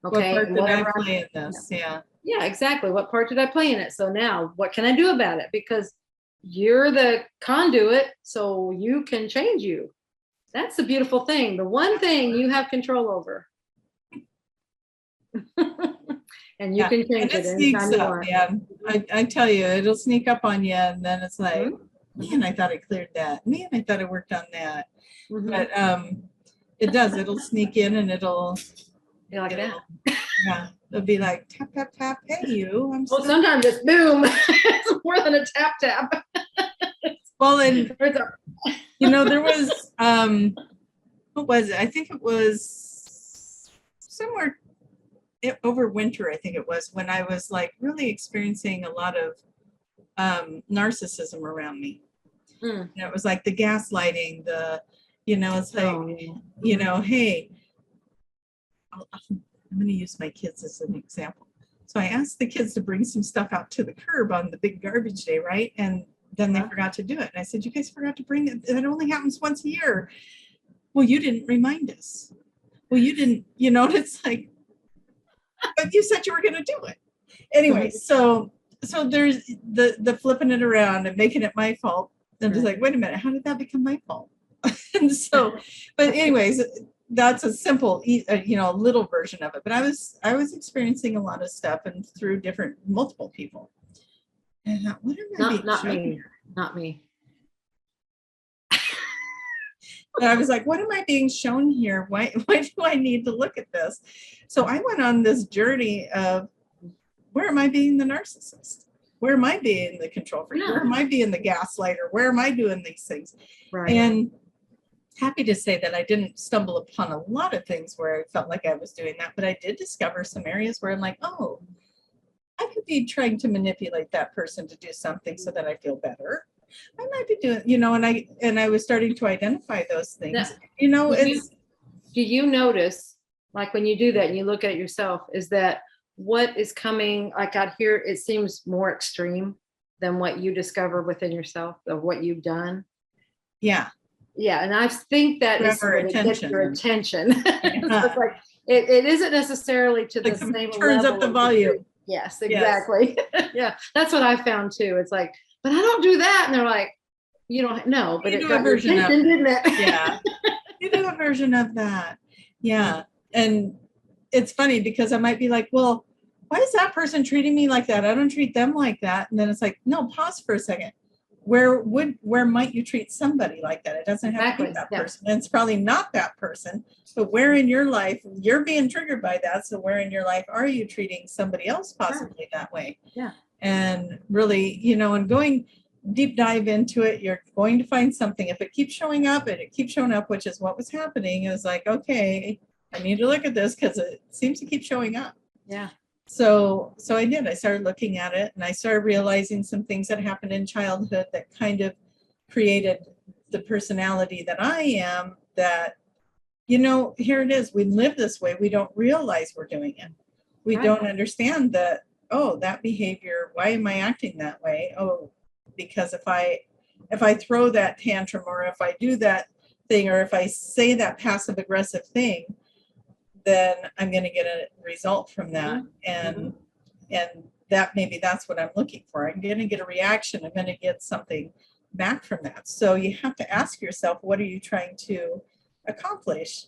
Okay. What part did I play in this? Yeah. Yeah, exactly. What part did I play in it? So now, what can I do about it? Because you're the conduit, so you can change you. That's the beautiful thing. The one thing you have control over. And you can change it anytime you want. Yeah, I tell you, it'll sneak up on you, and then it's like, man, I thought I cleared that. Man, I thought I worked on that. But it does. It'll sneak in, and it'll be like that. Yeah, it'll be like tap tap tap. Hey, you. Well, sometimes it's boom. It's more than a tap tap. Well, and there was what was it? I think it was somewhere over winter, I think it was, when I was like really experiencing a lot of narcissism around me. It was like the gaslighting, it's like, hey, I'm going to use my kids as an example. So I asked the kids to bring some stuff out to the curb on the big garbage day, right? And then they forgot to do it. And I said, you guys forgot to bring it. It only happens once a year. Well, you didn't remind us. Well, you didn't, it's like, but you said you were going to do it. Anyway, so there's the flipping it around and making it my fault. I'm just like, wait a minute, how did that become my fault? And so, but anyways, that's a simple, little version of it. But I was experiencing a lot of stuff, and through multiple people. And I thought, what am I being not shown me, here? not me. But I was like, what am I being shown here? Why do I need to look at this? So I went on this journey of, where am I being the narcissist? Where am I being the control freak? Where am I being the gaslighter? Where am I doing these things? Right. And happy to say that I didn't stumble upon a lot of things where I felt like I was doing that, but I did discover some areas where I'm like, oh, I could be trying to manipulate that person to do something so that I feel better. I might be doing, and I was starting to identify those things. Do you notice, like when you do that and you look at yourself, is that what is coming, like out here, it seems more extreme than what you discover within yourself, of what you've done? Yeah. Yeah, and I think that is sort of gets your attention. So it's like it isn't necessarily to the same level. Turns up the volume. Yes, exactly. Yes. Yeah, that's what I found too. It's like, but I don't do that, and they're like, you don't know, but You it do got a your version of attention, didn't it? Yeah. You do a version of that. Yeah. And it's funny because I might be like, well, why is that person treating me like that? I don't treat them like that. And then it's like, no, pause for a second. Where might you treat somebody like that? It doesn't have to be that person. And it's probably not that person, but where in your life you're being triggered by that. So where in your life are you treating somebody else possibly that way? Yeah. And really, you know, and going deep dive into it, you're going to find something. If it keeps showing up and it keeps showing up, which is what was happening, it was like, okay, I need to look at this because it seems to keep showing up. Yeah. So I did. I started looking at it and I started realizing some things that happened in childhood that kind of created the personality that I am, that, you know, here it is. We live this way. We don't realize we're doing it. We don't understand that, oh, that behavior, why am I acting that way? Oh, because if I throw that tantrum, or if I do that thing, or if I say that passive aggressive thing, then I'm going to get a result from that. And that maybe that's what I'm looking for. I'm going to get a reaction. I'm going to get something back from that. So you have to ask yourself, what are you trying to accomplish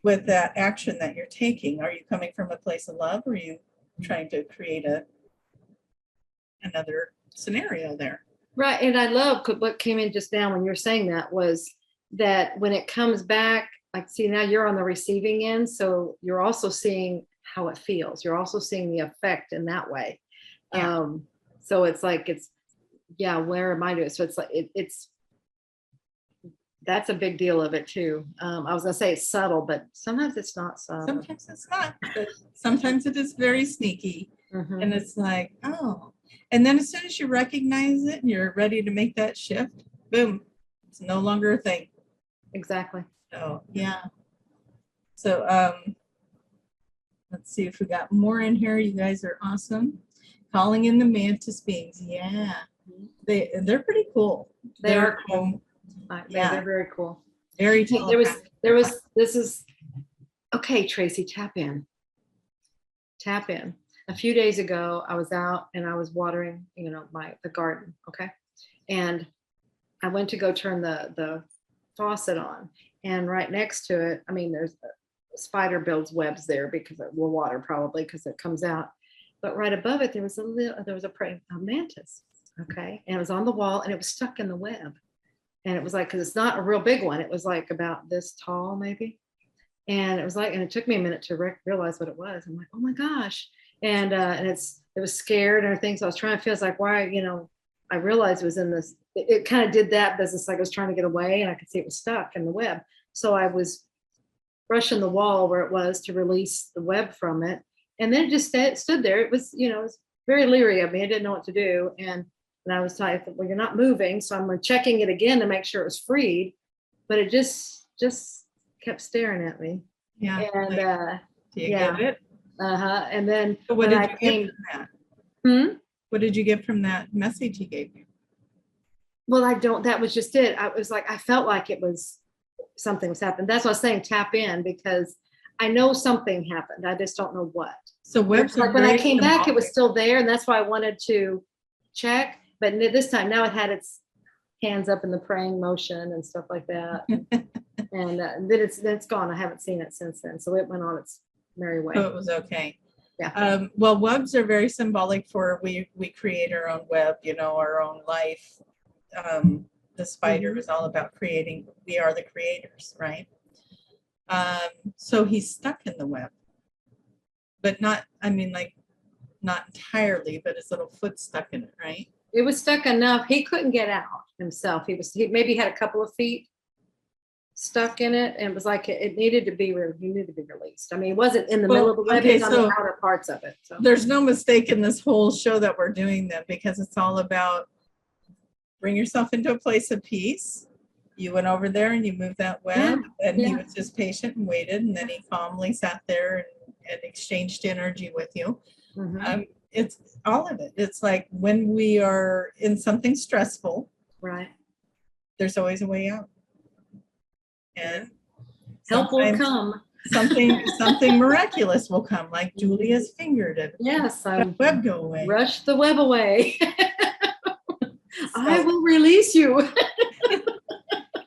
with that action that you're taking? Are you coming from a place of love, or are you trying to create another scenario there? Right. And I love what came in just now when you're saying that, was that when it comes back, like, see, now you're on the receiving end. So you're also seeing how it feels. You're also seeing the effect in that way. Yeah. So it's like, where am I doing? So it's like, that's a big deal of it too. I was gonna say it's subtle, but sometimes it's not subtle. Sometimes it's not, but sometimes it is very sneaky. And it's like, oh, and then as soon as you recognize it and you're ready to make that shift, boom, it's no longer a thing. Exactly. So yeah. So let's see if we got more in here. You guys are awesome. Calling in the mantis beings. Yeah. They're pretty cool. They're cool. Yeah. They're very cool. Very telepathic. Okay, Tracie, tap in. Tap in. A few days ago, I was out and I was watering, the garden. Okay. And I went to go turn the faucet on, and right next to it, there's a spider builds webs there because of the water, probably because it comes out. But right above it, there was a mantis. Okay. And it was on the wall and it was stuck in the web. And it was like, because it's not a real big one. It was like about this tall, maybe. And it was like, and it took me a minute to realize what it was. I'm like, oh my gosh. And it was scared and everything. So I was trying to feel, it's like, why, I realized it was in this, it kind of did that business. Like I was trying to get away and I could see it was stuck in the web. So I was brushing the wall where it was to release the web from it. And then it just stood there. It was, it was very leery of me. I didn't know what to do. And I was like, well, you're not moving. So I'm checking it again to make sure it was freed. But it just kept staring at me. Yeah. And do you get it? And then so what did you get from that? What did you get from that message he gave you? Well, that was just it. I was like, I felt like it was something was happening. That's what I was saying, tap in, because I know something happened. I just don't know what. So webs like when I came back, it was still there. And that's why I wanted to check. But this time, now it had its hands up in the praying motion and stuff like that. And then it's gone. I haven't seen it since then. So it went on its merry way. So it was okay. Yeah. Well, webs are very symbolic for we create our own web, our own life. The spider is all about creating. We are the creators, right? So he's stuck in the web, but not entirely, but his little foot stuck in it, right? It was stuck enough. He couldn't get out himself. He maybe had a couple of feet stuck in it, and it was like it needed to be released. It wasn't in the middle of the web, it was on the outer parts of it. So there's no mistake in this whole show that we're doing that, because it's all about bring yourself into a place of peace. You went over there and you moved that web, and he was just patient and waited, and then he calmly sat there and exchanged energy with you. It's all of it. It's like when we are in something stressful, right, there's always a way out, and help will come. Something miraculous will come, like Julia's fingered it. Yes, the web go away. Rush the web away. I will release you.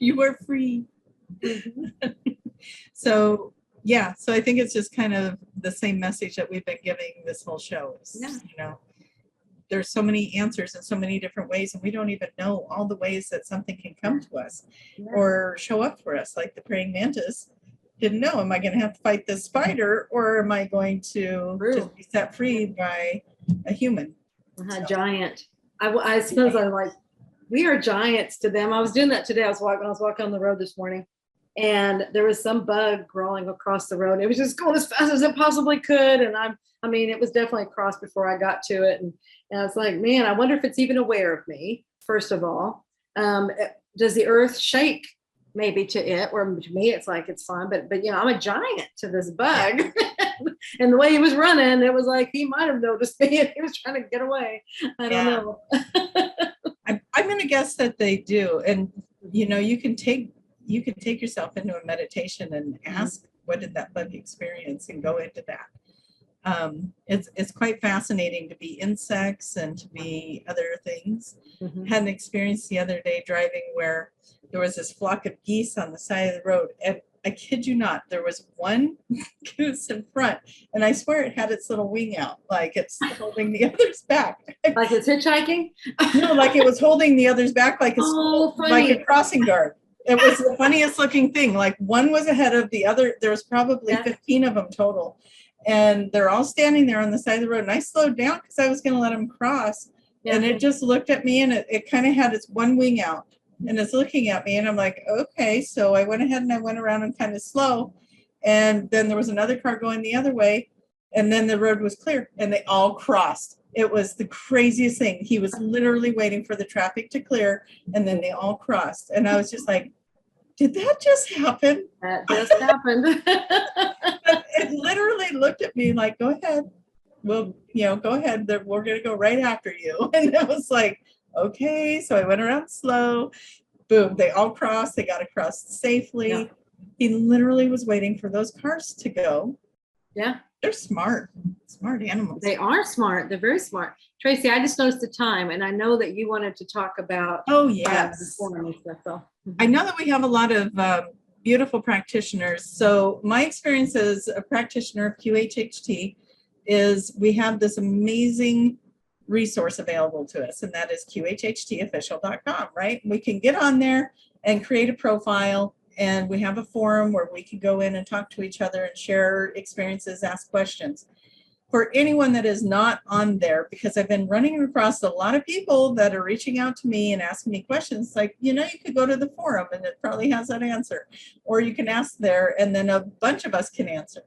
You are free. So yeah, so I think it's just kind of the same message that we've been giving this whole show is, you know, there's so many answers in so many different ways, and we don't even know all the ways that something can come to us or show up for us. Like the praying mantis didn't know, am I going to have to fight this spider, or am I going to just be set free by a human? Giant. I suppose I'm like, we are giants to them. I was doing that today. I was walking on the road this morning, and there was some bug crawling across the road. It was just going as fast as it possibly could. And I mean, it was definitely across before I got to it. And I was like, man, I wonder if it's even aware of me, first of all. Does the earth shake maybe to it? Or to me, it's like, it's fine. But you know, I'm a giant to this bug. And the way he was running, it was like, he might have noticed me and he was trying to get away. I don't know. I'm going to guess that they do. And, you know, you can take yourself into a meditation and ask, what did that bug experience, and go into that. It's quite fascinating to be insects and to be other things. Had an experience the other day driving where there was this flock of geese on the side of the road, and I kid you not, there was one goose in front, and I swear it had its little wing out, like it's holding the others back. Like it's hitchhiking? No, like it was holding the others back, like like a crossing guard. It was the funniest looking thing. Like one was ahead of the other. There was probably 15 of them total. And they're all standing there on the side of the road. And I slowed down because I was going to let them cross. And it just looked at me, and it kind of had its one wing out. And it's looking at me. And I'm like, okay. So I went ahead and I went around and kind of slow. And then there was another car going the other way. And then the road was clear. And they all crossed. It was the craziest thing. He was literally waiting for the traffic to clear. And then they all crossed. And I was just like, did that just happen? That just happened. It literally looked at me like, go ahead. Well, you know, go ahead. We're going to go right after you. And it was like, okay. So I went around slow. Boom. They all crossed. They got across safely. Yeah. He literally was waiting for those cars to go. Yeah. They're smart animals. They are smart. They're very smart. Tracie, I just noticed the time, and I know that you wanted to talk about. Oh, yes. I know that we have a lot of beautiful practitioners. So my experience as a practitioner of QHHT is we have this amazing resource available to us, and that is qhhtofficial.com, right? We can get on there and create a profile, and we have a forum where we can go in and talk to each other and share experiences, ask questions. For anyone that is not on there, because I've been running across a lot of people that are reaching out to me and asking me questions, like, you know, you could go to the forum and it probably has that answer, or you can ask there and then a bunch of us can answer.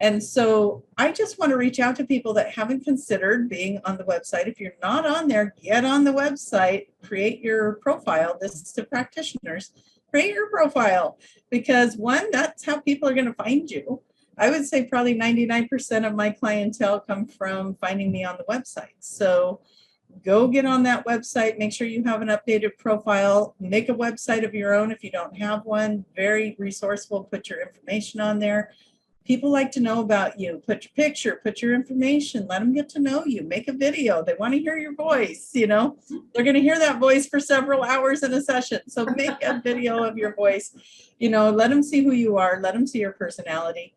And so I just want to reach out to people that haven't considered being on the website. If you're not on there, get on the website, create your profile. This is to practitioners. Create your profile, because one, that's how people are going to find you. I would say probably 99% of my clientele come from finding me on the website. So go get on that website, make sure you have an updated profile, make a website of your own if you don't have one. Very resourceful, put your information on there. People like to know about you. Put your picture, put your information, let them get to know you, make a video. They want to hear your voice, you know. They're going to hear that voice for several hours in a session. So make a video of your voice, you know, let them see who you are, let them see your personality.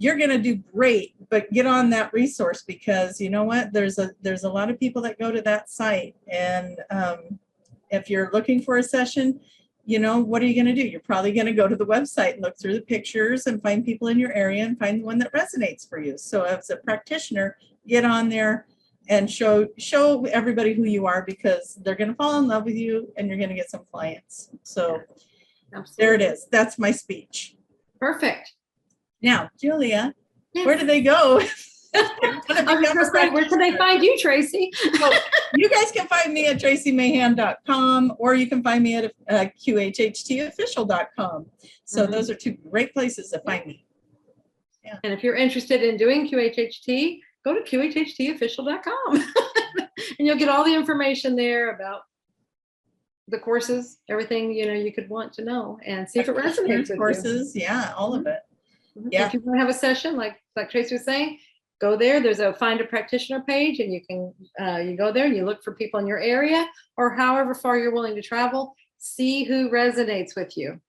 You're going to do great, but get on that resource, because you know what, there's a lot of people that go to that site, and if you're looking for a session, you know, what are you going to do? You're probably going to go to the website and look through the pictures and find people in your area and find the one that resonates for you. So as a practitioner, get on there and show everybody who you are, because they're going to fall in love with you and you're going to get some clients. So there it is. That's my speech. Perfect. Now, Julia, where do they go? Where can they find you, Tracie? So you guys can find me at traciemahan.com, or you can find me at qhhtofficial.com. So those are two great places to find me. Yeah. And if you're interested in doing QHHT, go to qhhtofficial.com and you'll get all the information there about the courses, everything, you know, you could want to know, and see if it resonates with courses, you. Yeah, all of it. Yeah. If you want to have a session, like Tracie was saying, go there. There's a find a practitioner page, and you can you go there and you look for people in your area, or however far you're willing to travel, see who resonates with you.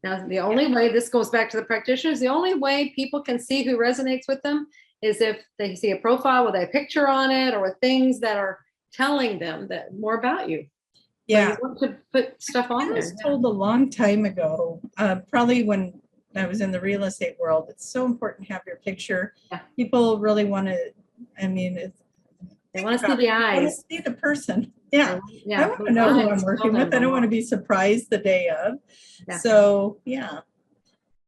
Now, the only way, this goes back to the practitioners, the only way people can see who resonates with them is if they see a profile with a picture on it or with things that are telling them that more about you. Yeah. So you want to put stuff on I there. was told a long time ago, probably when I was in the real estate world, it's so important to have your picture. Yeah. People really want to, I mean, They want to see the I want to eyes. see the person. Yeah. Yeah. I want to know who I'm working with. I don't want to be surprised the day of. Yeah. So yeah,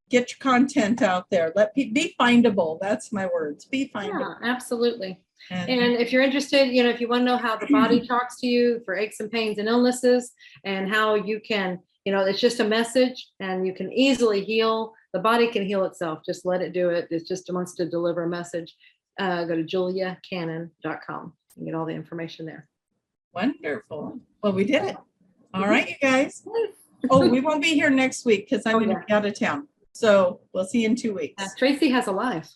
get your content out there. Be findable. That's my words. Be findable. Yeah, absolutely. And if you're interested, if you want to know how the body talks to you for aches and pains and illnesses, and how you can, it's just a message and you can easily heal. The body can heal itself. Just let it do it. It just wants to deliver a message. Go to juliacannon.com and get all the information there. wonderful. Well, we did it. All right, you guys. Oh, we won't be here next week because I'm going to be out of town. So we'll see you in 2 weeks. Tracie has a life.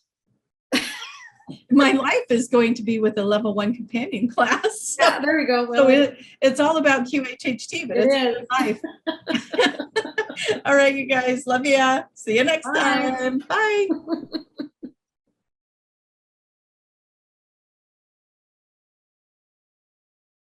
My life is going to be with a level 1 companion class. Yeah, there we go. Well, so it's all about QHHT, but it's life. All right, you guys. Love ya. See you next time. Bye.